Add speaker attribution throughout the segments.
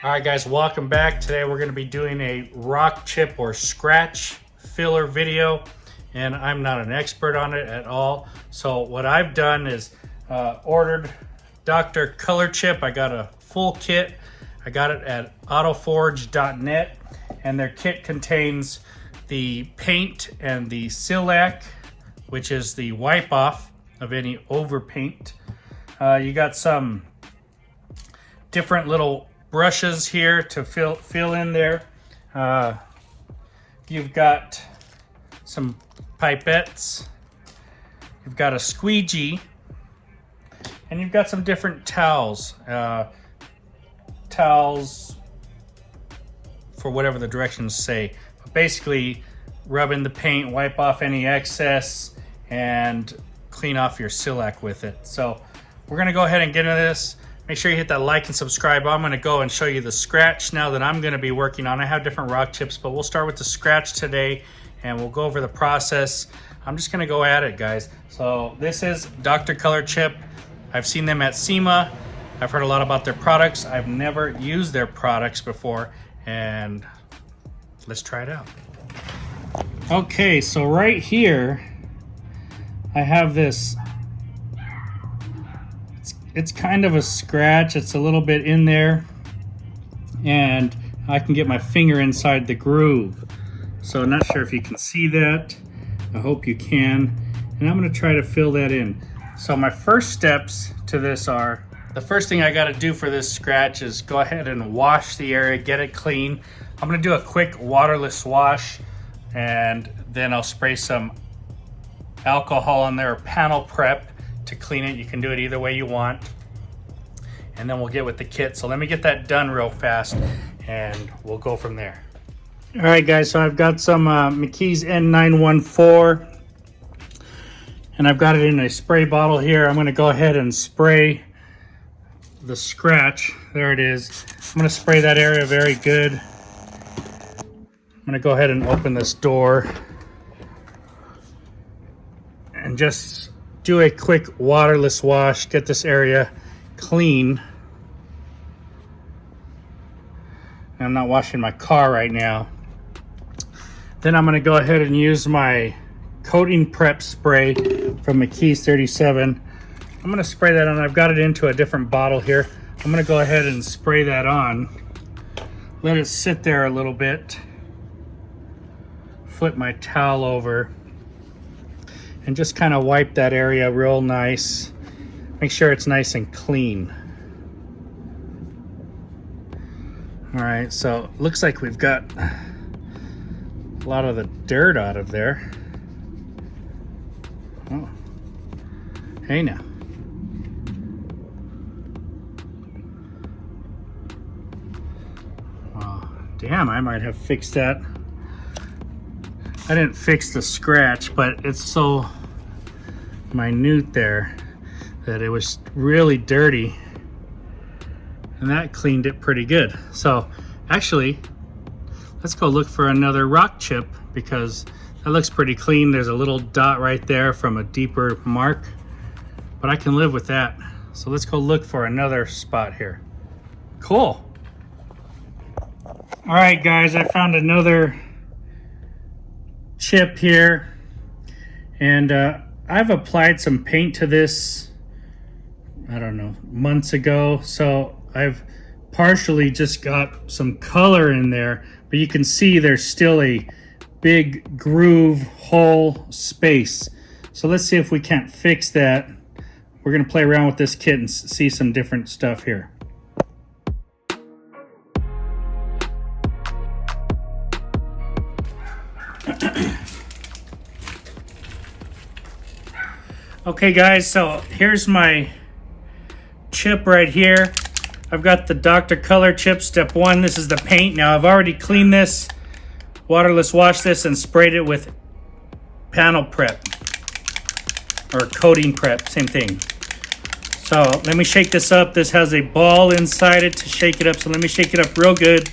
Speaker 1: All right, guys, welcome back. Today we're going to be doing a rock chip or scratch filler video, and I'm not an expert on it at all. So what I've done is ordered Dr. Color Chip. I got a full kit. I got it at autoforge.net, and their kit contains the paint and the Silac, which is the wipe off of any overpaint. You got some different little brushes here to fill in there. You've got some pipettes. You've got a squeegee, and you've got some different towels. Towels for whatever the directions say. But basically, rub in the paint, wipe off any excess, and clean off your Silac with it. So we're gonna go ahead and get into this. Make sure you hit that like and subscribe. I'm gonna go and show you the scratch now that I'm gonna be working on. I have different rock chips, but we'll start with the scratch today and we'll go over the process. I'm just gonna go at it, guys. So this is Dr. Color Chip. I've seen them at SEMA. I've heard a lot about their products. I've never used their products before, and let's try it out. Okay, so right here, I have this. It's kind of a scratch. It's a little bit in there, and I can get my finger inside the groove. So I'm not sure if you can see that. I hope you can. And I'm gonna try to fill that in. So my first steps to this are, the first thing I gotta do for this scratch is go ahead and wash the area, get it clean. I'm gonna do a quick waterless wash, and then I'll spray some alcohol on there, or panel prep, to clean it. You can do it either way you want, and then we'll get with the kit. So let me get that done real fast and we'll go from there. All right, guys, so I've got some McKee's N914, and I've got it in a spray bottle here. I'm going to go ahead and spray the scratch. There it is. I'm going to spray that area very good. I'm going to go ahead and open this door and just do a quick waterless wash, get this area clean. I'm not washing my car right now. Then I'm gonna go ahead and use my coating prep spray from McKee's 37. I'm gonna spray that on. I've got it into a different bottle here. I'm gonna go ahead and spray that on. Let it sit there a little bit. Flip my towel over and just kind of wipe that area real nice. Make sure it's nice and clean. All right, so it looks like we've got a lot of the dirt out of there. Oh, hey now. Oh, damn, I might have fixed that. I didn't fix the scratch, but it's so minute there that it was really dirty, and that cleaned it pretty good. So actually, let's go look for another rock chip, because that looks pretty clean. There's a little dot right there from a deeper mark, but I can live with that. So let's go look for another spot here. Cool. All right, guys, I found another chip here, and I've applied some paint to this, I don't know, months ago. So I've partially just got some color in there, but you can see there's still a big groove hole space. So let's see if we can't fix that. We're gonna play around with this kit and see some different stuff here. Okay, guys, so here's my chip right here. I've got the Dr. Color Chip Step 1. This is the paint. Now I've already cleaned this, waterless washed this, and sprayed it with panel prep, or coating prep, same thing. So let me shake this up. This has a ball inside it to shake it up, so let me shake it up real good.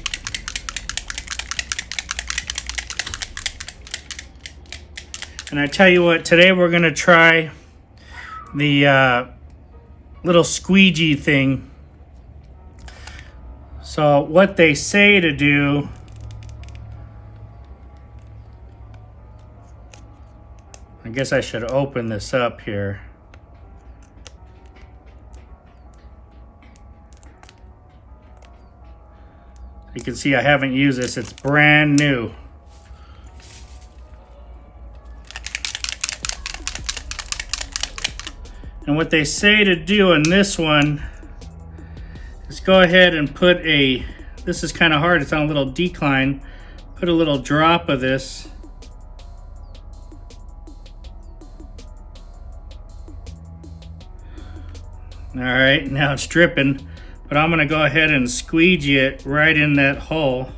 Speaker 1: And I tell you what, today we're gonna try the little squeegee thing. So what they say to do, I guess I should open this up here. You can see I haven't used this, it's brand new. And what they say to do in this one is go ahead and put a, this is kind of hard, it's on a little decline, put a little drop of this all right, now it's dripping, but I'm gonna go ahead and squeegee it right in that hole.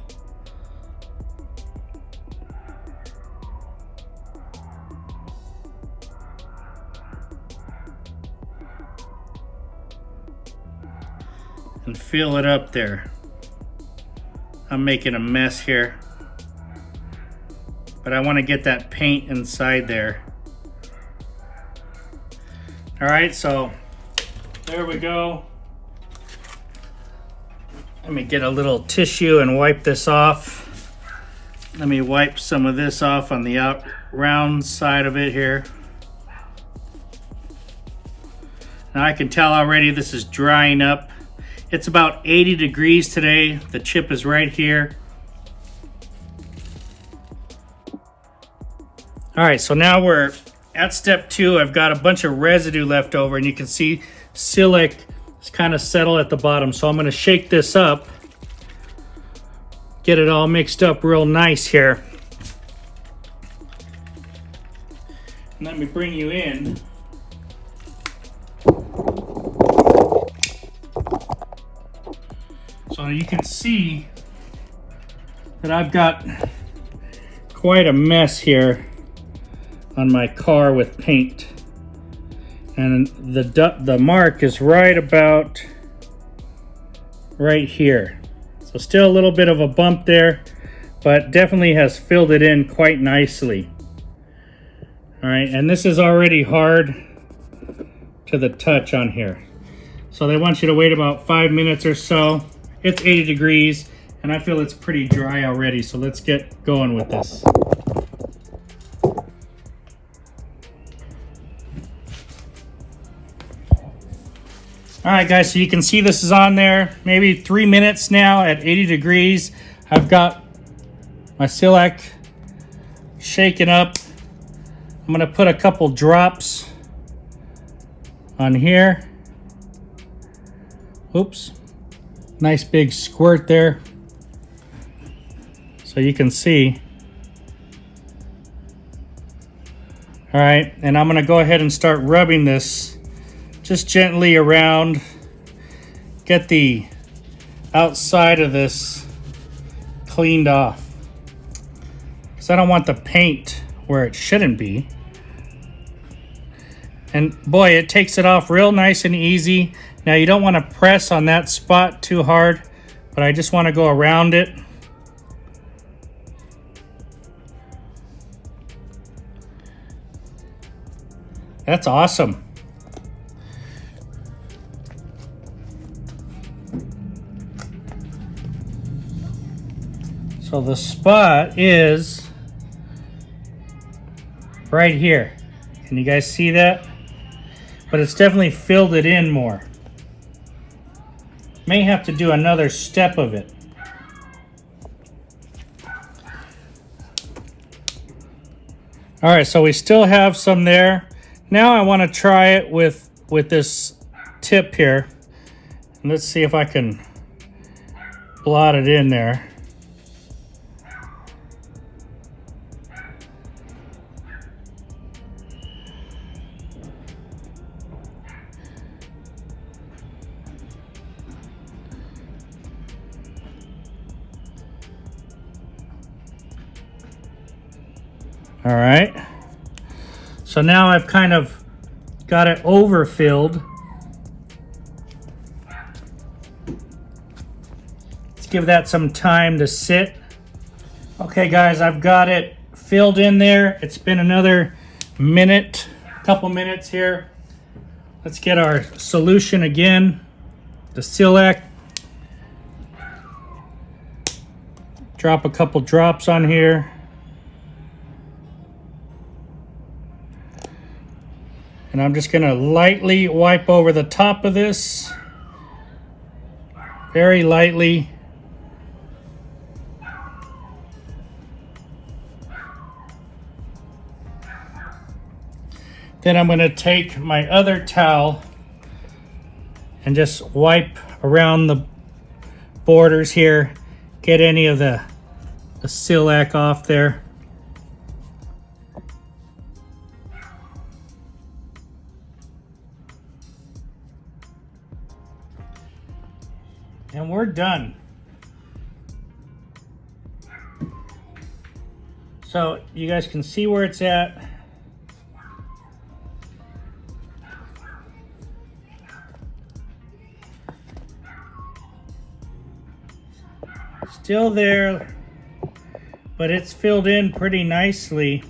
Speaker 1: And fill it up there. I'm making a mess here, but I want to get that paint inside there. All right, so there we go. Let me get a little tissue and wipe this off. Let me wipe some of this off on the round side of it here. Now I can tell already this is drying up. It's about 80 degrees today. The chip is right here. All right, so now we're at step 2. I've got a bunch of residue left over, and you can see silicate is kind of settled at the bottom. So I'm going to shake this up, get it all mixed up real nice here. And let me bring you in. So you can see that I've got quite a mess here on my car with paint. And the mark is right about right here. So still a little bit of a bump there, but definitely has filled it in quite nicely. All right, and this is already hard to the touch on here. So they want you to wait about 5 minutes or so. It's 80 degrees, and I feel it's pretty dry already, so let's get going with this. All right, guys, so you can see this is on there, maybe 3 minutes now at 80 degrees. I've got my silicate shaken up. I'm gonna put a couple drops on here. Oops. Nice big squirt there. So you can see. All right, and I'm gonna go ahead and start rubbing this just gently around. Get the outside of this cleaned off. Because I don't want the paint where it shouldn't be. And boy, it takes it off real nice and easy. Now you don't want to press on that spot too hard, but I just want to go around it. That's awesome. So the spot is right here. Can you guys see that? But it's definitely filled it in more. May have to do another step of it. All right, so we still have some there. Now I want to try it with this tip here. And let's see if I can blot it in there. All right, so now I've kind of got it overfilled. Let's give that some time to sit. Okay guys, I've got it filled in there. It's been another minute, couple minutes here. Let's get our solution again, the silicate. drop a couple drops on here. And I'm just gonna lightly wipe over the top of this. Very lightly. Then I'm gonna take my other towel and just wipe around the borders here. Get any of the silac off there. And we're done. So you guys can see where it's at. Still there, but it's filled in pretty nicely.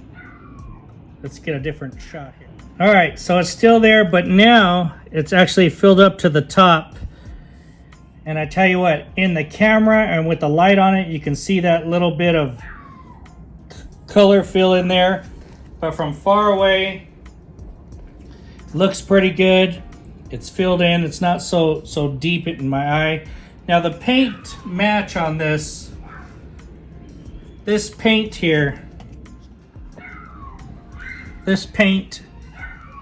Speaker 1: Let's get a different shot here. All right, so it's still there, but now it's actually filled up to the top. And I tell you what, in the camera and with the light on it, you can see that little bit of color fill in there. But from far away, looks pretty good. It's filled in. It's not so deep in my eye. Now the paint match on this paint here, this paint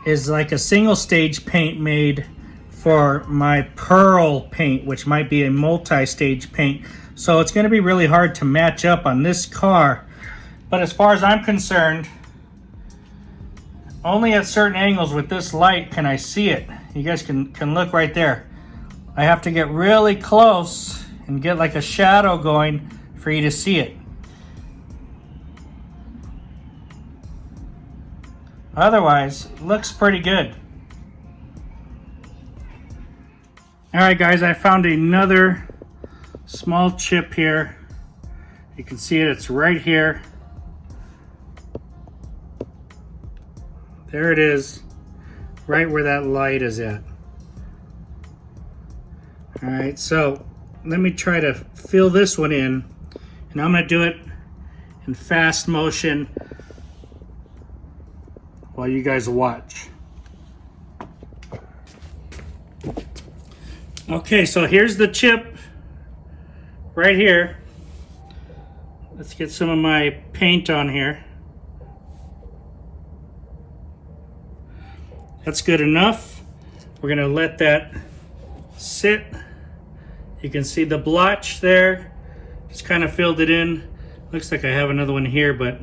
Speaker 1: is like a single stage paint made for my pearl paint, which might be a multi-stage paint. So it's going to be really hard to match up on this car. But as far as I'm concerned, only at certain angles with this light can I see it. You guys can look right there. I have to get really close and get like a shadow going for you to see it. Otherwise, looks pretty good. All right, guys, I found another small chip here. You can see it, it's right here. There it is, right where that light is at. All right, so let me try to fill this one in, and I'm gonna do it in fast motion while you guys watch. Okay, so here's the chip right here. Let's get some of my paint on here. That's good enough. We're gonna let that sit. You can see the blotch there. Just kind of filled it in. Looks like I have another one here, but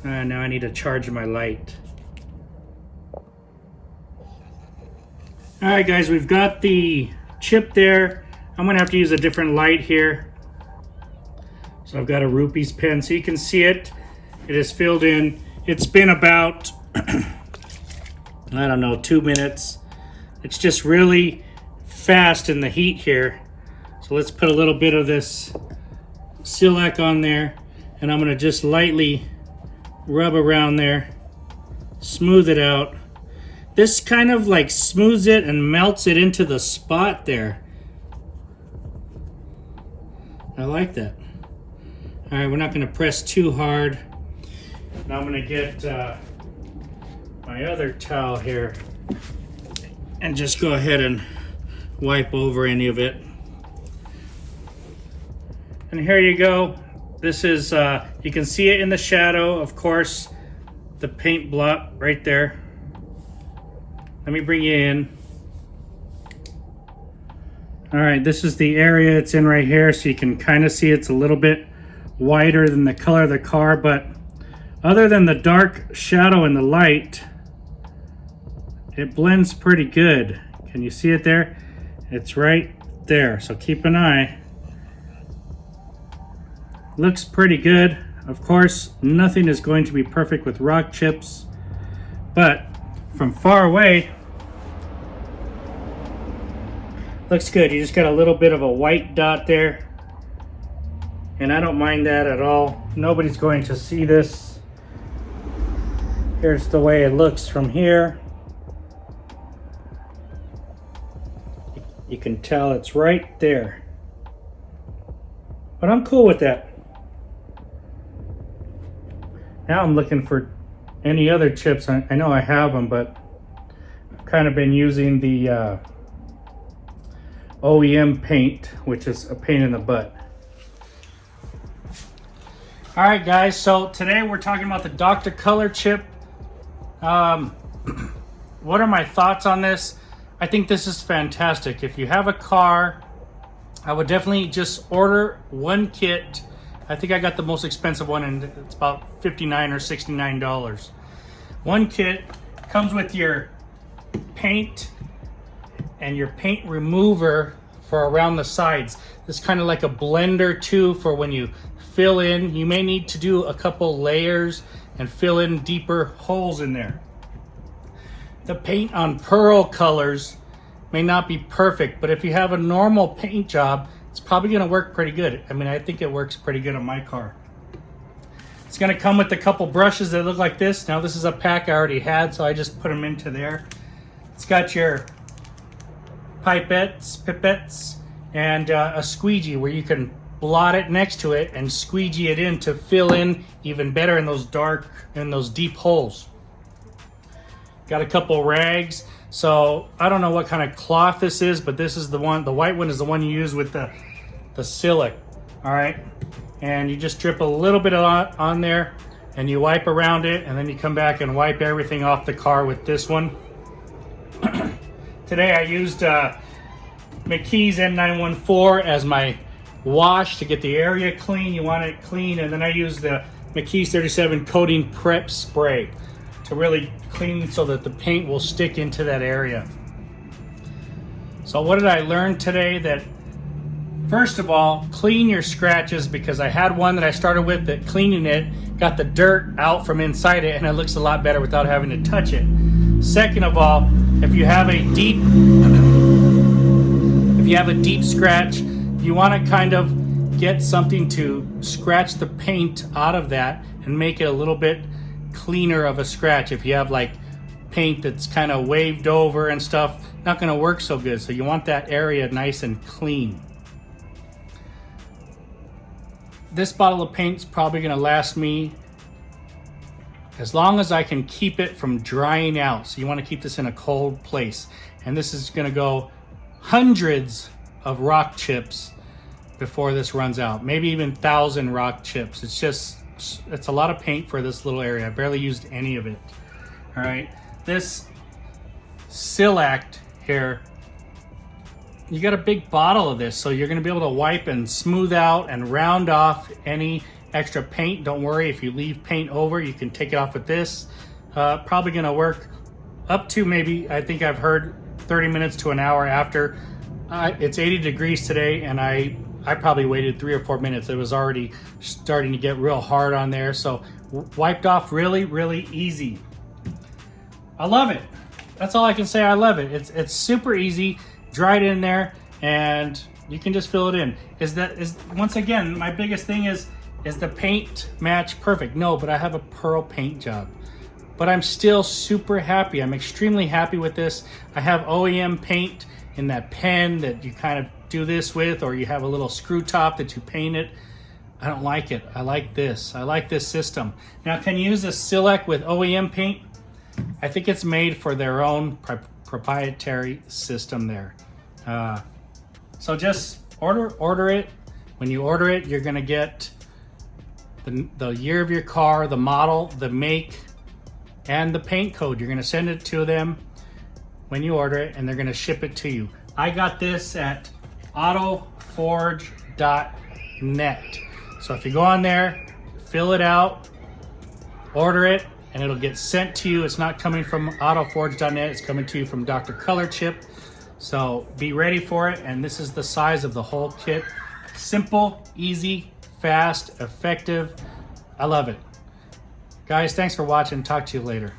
Speaker 1: now I need to charge my light. All right, guys, we've got the chip there. I'm gonna have to use a different light here. So I've got a Rupees pen, so you can see it. It is filled in. It's been about, I don't know, 2 minutes. It's just really fast in the heat here. So let's put a little bit of this silac on there, and I'm gonna just lightly rub around there, smooth it out. This kind of like smooths it and melts it into the spot there. I like that. All right, we're not gonna press too hard. Now I'm gonna get my other towel here and just go ahead and wipe over any of it. And here you go. This is, you can see it in the shadow, of course, the paint blot right there. Let me bring you in. All right, this is the area it's in right here, so you can kind of see it's a little bit whiter than the color of the car, but other than the dark shadow and the light, it blends pretty good. Can you see it there? It's right there, so keep an eye. Looks pretty good. Of course, nothing is going to be perfect with rock chips, but from far away, looks good. You just got a little bit of a white dot there, and I don't mind that at all. Nobody's going to see this. Here's the way it looks from here. You can tell it's right there. But I'm cool with that. Now I'm looking for any other chips. I know I have them, but I've kind of been using the OEM paint, which is a pain in the butt. All right, guys, so today we're talking about the Dr. Color chip. What are my thoughts on this? I think this is fantastic. If you have a car, I would definitely just order one kit. I think I got the most expensive one, and it's about $59 or $69. One kit comes with your paint and your paint remover for around the sides. It's kind of like a blender too for when you fill in. You may need to do a couple layers and fill in deeper holes in there. The paint on Pearl colors may not be perfect, but if you have a normal paint job, it's probably going to work pretty good. I mean, I think it works pretty good on my car. It's going to come with a couple brushes that look like this. Now, this is a pack I already had, so I just put them into there. It's got your pipettes, and a squeegee where you can blot it next to it and squeegee it in to fill in even better in those deep holes. Got a couple rags. So I don't know what kind of cloth this is, but this is the one. The white one is the one you use with the Silic. All right, and you just drip a little bit on there, and you wipe around it, and then you come back and wipe everything off the car with this one. Today I used McKee's N914 as my wash to get the area clean. You want it clean, and then I used the McKee's 37 coating prep spray to really clean so that the paint will stick into that area. So what did I learn today? That first of all, clean your scratches, because I had one that I started with that cleaning it got the dirt out from inside it, and it looks a lot better without having to touch it. Second of all, if you have a deep scratch, you want to kind of get something to scratch the paint out of that and make it a little bit cleaner of a scratch. If you have like paint that's kind of waved over and stuff, not going to work so good. So you want that area nice and clean. This bottle of paint is probably going to last me as long as I can keep it from drying out. So you want to keep this in a cold place. And this is going to go hundreds of rock chips before this runs out. Maybe even 1,000 rock chips. It's a lot of paint for this little area. I barely used any of it. All right. This Silac here, you got a big bottle of this, so you're going to be able to wipe and smooth out and round off any extra paint. Don't worry, if you leave paint over, you can take it off with this. Probably going to work up to maybe, I think I've heard 30 minutes to an hour after. It's 80 degrees today, and I probably waited 3 or 4 minutes. It was already starting to get real hard on there, so wiped off really, really easy. I love it. That's all I can say. I love it. It's super easy. Dry it in there, and you can just fill it in. Once again, my biggest thing is the paint match perfect? No, but I have a Pearl paint job. But I'm still super happy. I'm extremely happy with this. I have OEM paint in that pen that you kind of do this with, or you have a little screw top that you paint it. I don't like it. I like this. I like this system. Now, can you use a Silac with OEM paint? I think it's made for their own proprietary system there. So just order it. When you order it, you're gonna get the year of your car, the model, the make, and the paint code. You're gonna send it to them when you order it, and they're gonna ship it to you. I got this at autoforge.net. So if you go on there, fill it out, order it, and it'll get sent to you. It's not coming from autoforge.net, it's coming to you from Dr. Color Chip. So be ready for it, and this is the size of the whole kit. Simple, easy, fast, effective. I love it. Guys, thanks for watching. Talk to you later.